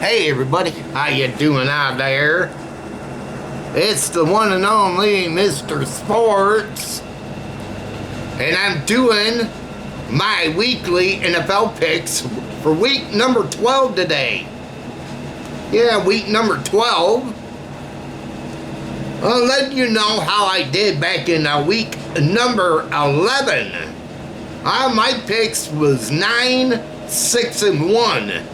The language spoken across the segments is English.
Hey everybody, how you doing out there? It's the one and only Mr. Sports, and I'm doing my weekly NFL picks for week number 12 today. Yeah, week number 12. I'll let you know how I did back in week number 11. My picks was 9, 6, and 1.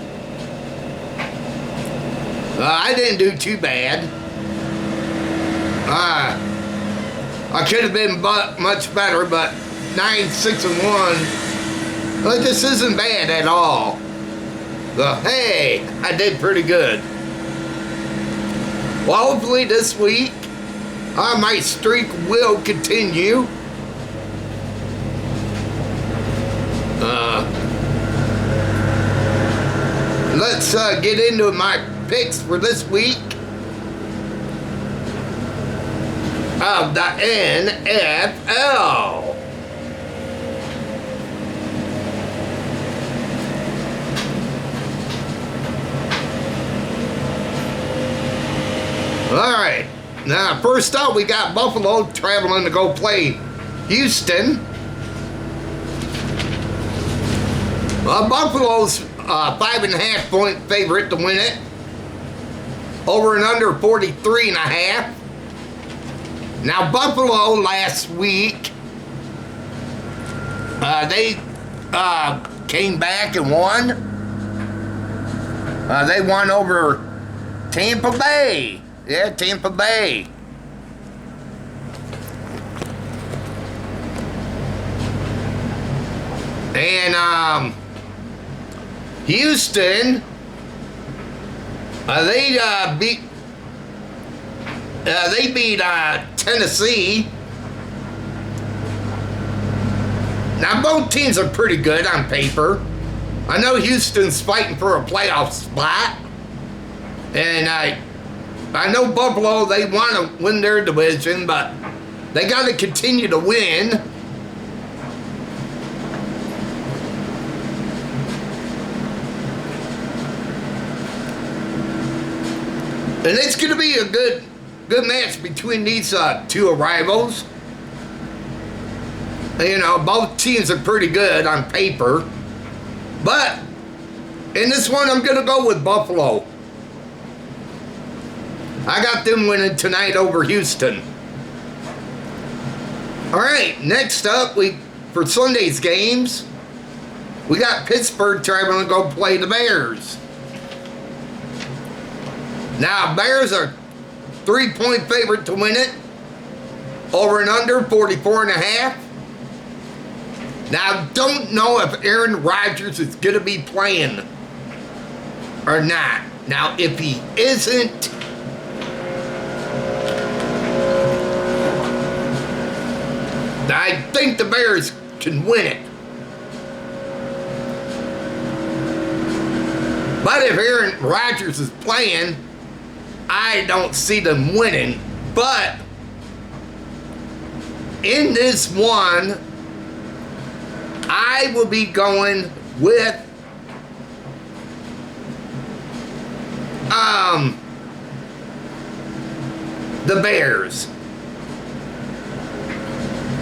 I didn't do too bad. I could have been much better, but 9, 6, and 1, well, this isn't bad at all. But hey, I did pretty good. Well, hopefully this week, my streak will continue. Let's get into my picks for this week of the NFL. Alright, now first up we got Buffalo traveling to go play Houston. Buffalo's 5.5 point favorite to win it. Over and under 43.5. Now Buffalo last week, they came back and won. They won over Tampa Bay. Yeah, Tampa Bay. And Houston, they beat Tennessee. Now both teams are pretty good on paper. I know Houston's fighting for a playoff spot, and I know Buffalo, they want to win their division, but they got to continue to win. And it's going to be a good match between these two rivals. You know, both teams are pretty good on paper. But in this one, I'm going to go with Buffalo. I got them winning tonight over Houston. All right, next up, for Sunday's games, we got Pittsburgh traveling to go play the Bears. Now, Bears are 3-point favorite to win it. Over and under 44.5. Now, don't know if Aaron Rodgers is going to be playing or not. Now, if he isn't, I think the Bears can win it. But if Aaron Rodgers is playing, I don't see them winning. But in this one, I will be going with the Bears.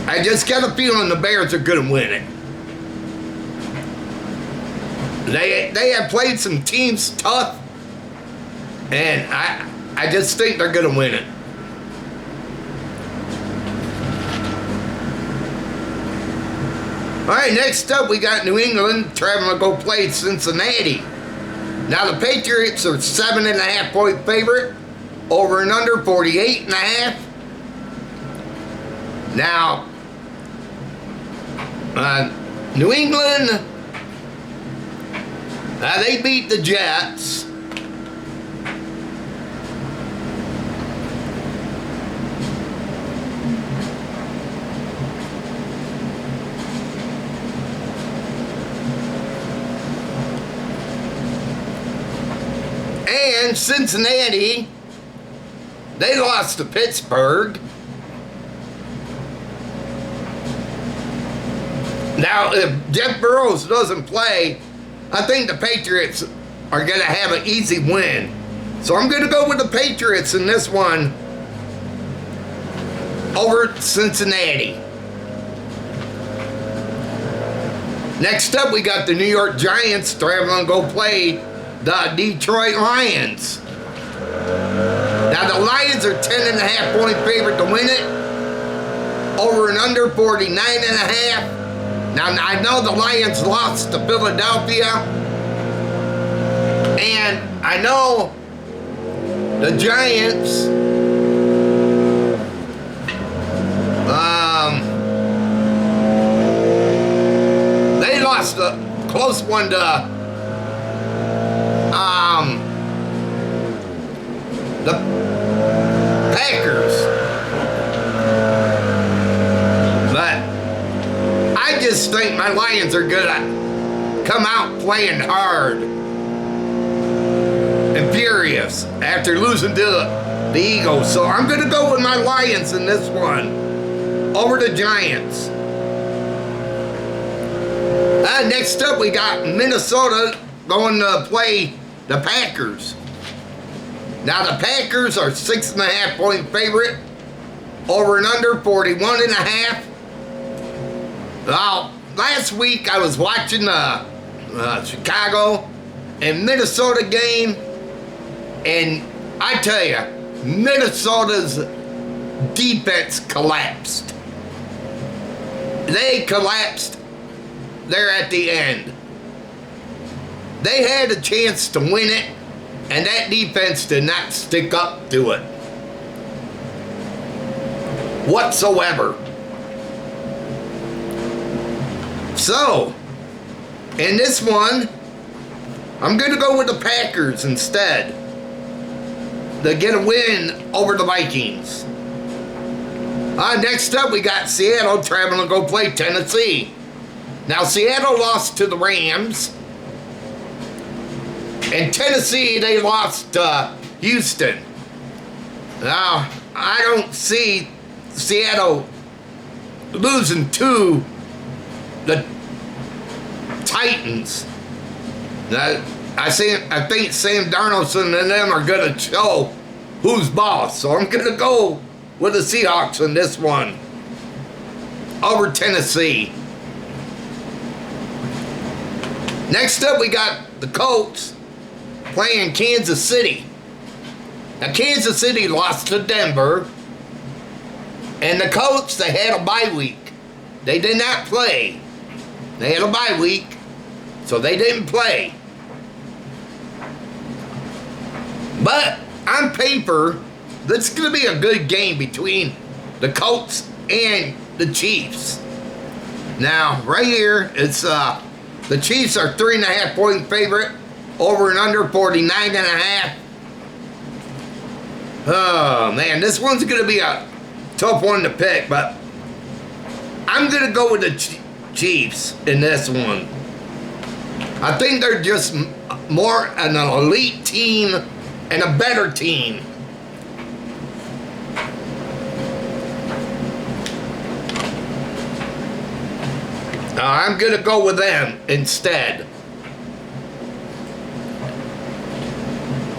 I just got a feeling the Bears are going to win it. They have played some teams tough, and I just think they're going to win it. All right, next up we got New England traveling to go play Cincinnati. Now the Patriots are 7.5 point favorite. Over and under 48.5. Now, New England, they beat the Jets. And Cincinnati, they lost to Pittsburgh. Now, if Jeff Burrows doesn't play, I think the Patriots are going to have an easy win. So I'm going to go with the Patriots in this one over Cincinnati. Next up, we got the New York Giants traveling to go play the Detroit Lions. Now, the Lions are 10.5 point favorite to win it. Over and under 49.5. Now, I know the Lions lost to Philadelphia. And I know the Giants they lost a close one to the Packers. But I just think my Lions are gonna come out playing hard and furious after losing to the Eagles. So I'm going to go with my Lions in this one over the Giants. Next up, we got Minnesota going to play the Packers. Now, the Packers are 6.5 point favorite. Over and under 41.5. Well, last week I was watching the Chicago and Minnesota game. And I tell you, Minnesota's defense collapsed. They collapsed there at the end. They had a chance to win it, and that defense did not stick up to it whatsoever. So, in this one, I'm going to go with the Packers instead to get a win over the Vikings. Next up, we got Seattle traveling to go play Tennessee. Now, Seattle lost to the Rams. And Tennessee, they lost to Houston. Now, I don't see Seattle losing to the Titans. Now, I think Sam Darnold and them are going to show who's boss. So I'm going to go with the Seahawks in this one over Tennessee. Next up, we got the Colts playing Kansas City. Now, Kansas City lost to Denver. And the Colts, they had a bye week. They did not play. They had a bye week, so they didn't play. But on paper, this is going to be a good game between the Colts and the Chiefs. Now, right here, it's the Chiefs are 3.5 point favorite, over and under 49.5. Oh man, this one's going to be a tough one to pick, but I'm going to go with the Chiefs in this one. I think they're just more an elite team and a better team. I'm going to go with them instead.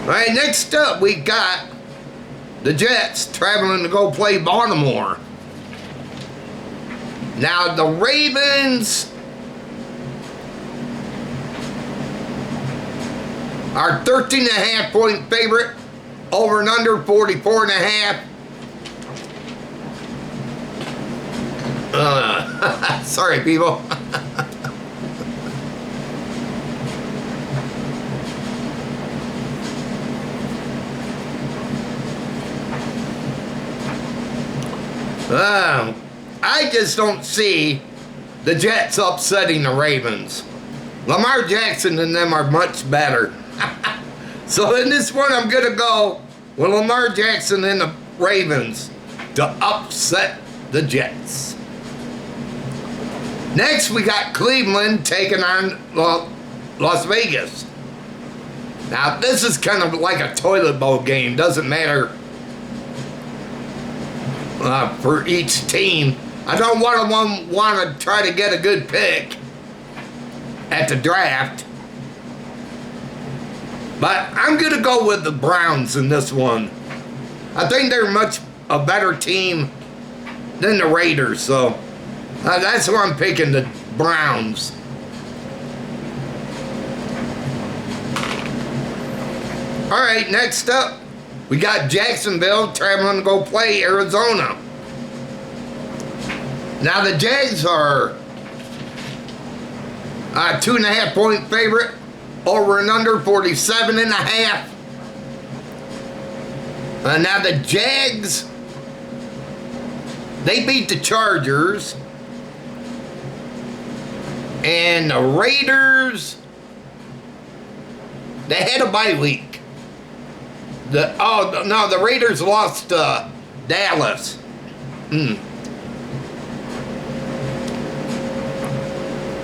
All right, next up we got the Jets traveling to go play Baltimore. Now, the Ravens are 13.5 point favorite, over and under 44.5. Sorry, people. I just don't see the Jets upsetting the Ravens. Lamar Jackson and them are much better. So in this one, I'm going to go with Lamar Jackson and the Ravens to upset the Jets. Next, we got Cleveland taking on Las Vegas. Now, this is kind of like a toilet bowl game. Doesn't matter for each team. I don't want to try to get a good pick at the draft. But I'm going to go with the Browns in this one. I think they're much a better team than the Raiders, so that's why I'm picking the Browns. All right, next up, we got Jacksonville traveling to go play Arizona. Now the Jags are a 2.5 point favorite, over and under 47.5. Now the Jags, they beat the Chargers, and the Raiders, they had a bye week. The Raiders lost to Dallas.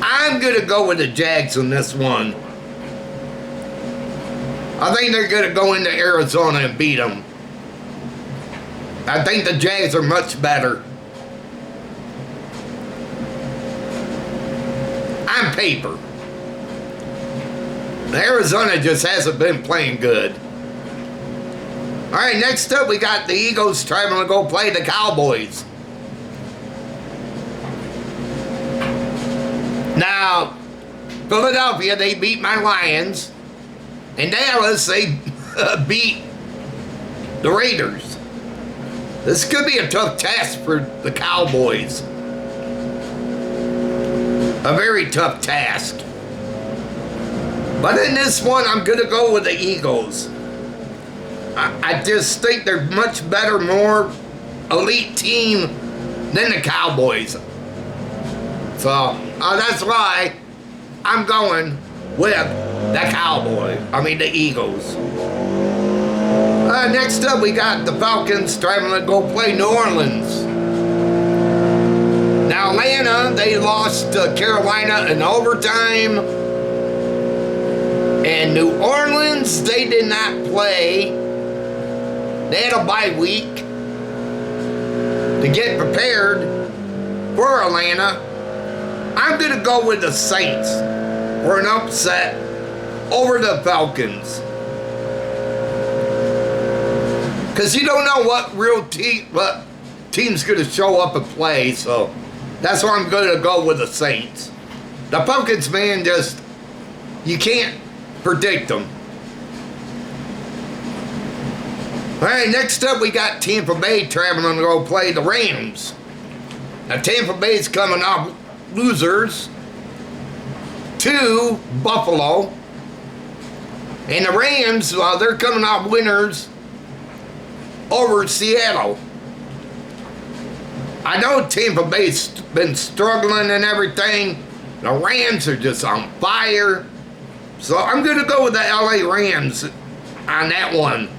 I'm going to go with the Jags on this one. I think they're going to go into Arizona and beat them. I think the Jags are much better. On paper. Arizona just hasn't been playing good. All right, next up we got the Eagles traveling to go play the Cowboys. Now, Philadelphia, they beat my Lions. And Dallas, they beat the Raiders. This could be a tough task for the Cowboys. A very tough task. But in this one, I'm going to go with the Eagles. I just think they're much better, more elite team than the Cowboys. So that's why I'm going with the Eagles. Next up, we got the Falcons traveling to go play New Orleans. Now, Atlanta, they lost to Carolina in overtime. And New Orleans, they did not play. They had a bye week to get prepared for Atlanta. I'm going to go with the Saints for an upset over the Falcons. Because you don't know what team's going to show up and play, so that's why I'm going to go with the Saints. The Falcons, man, you can't predict them. All right, next up we got Tampa Bay traveling to go play the Rams. Now Tampa Bay's coming off losers to Buffalo. And the Rams, they're coming off winners over Seattle. I know Tampa Bay's been struggling and everything. The Rams are just on fire. So I'm going to go with the LA Rams on that one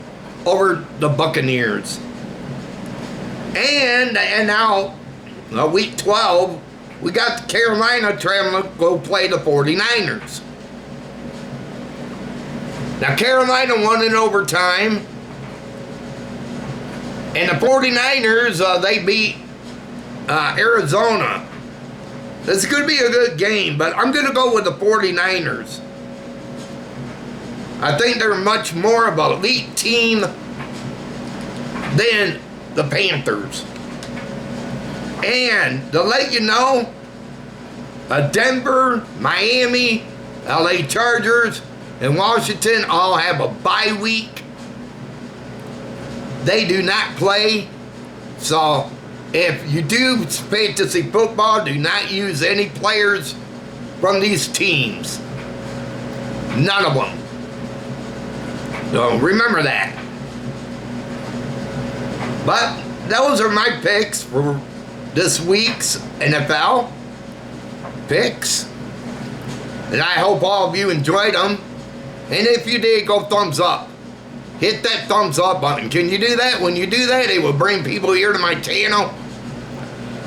over the Buccaneers. And now, week 12, we got Carolina traveling to go play the 49ers. Now, Carolina won in overtime. And the 49ers, they beat Arizona. This is going to be a good game, but I'm going to go with the 49ers. I think they're much more of an elite team than the Panthers. And to let you know, Denver, Miami, LA Chargers, and Washington all have a bye week. They do not play. So if you do fantasy football, do not use any players from these teams. None of them. So remember that. But those are my picks for this week's NFL picks. And I hope all of you enjoyed them. And if you did, go thumbs up. Hit that thumbs up button. Can you do that? When you do that, it will bring people here to my channel.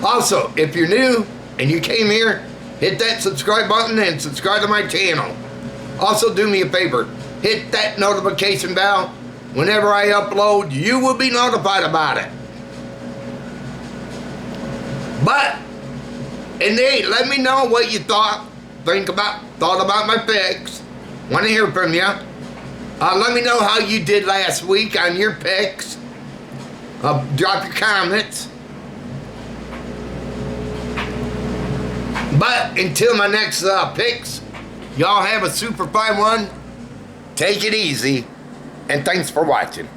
Also, if you're new and you came here, hit that subscribe button and subscribe to my channel. Also, do me a favor. Hit that notification bell. Whenever I upload, you will be notified about it. But, and hey, let me know what you thought about my picks. Want to hear from you. Let me know how you did last week on your picks. Drop your comments. But until my next picks, y'all have a super fine one. Take it easy. And thanks for watching.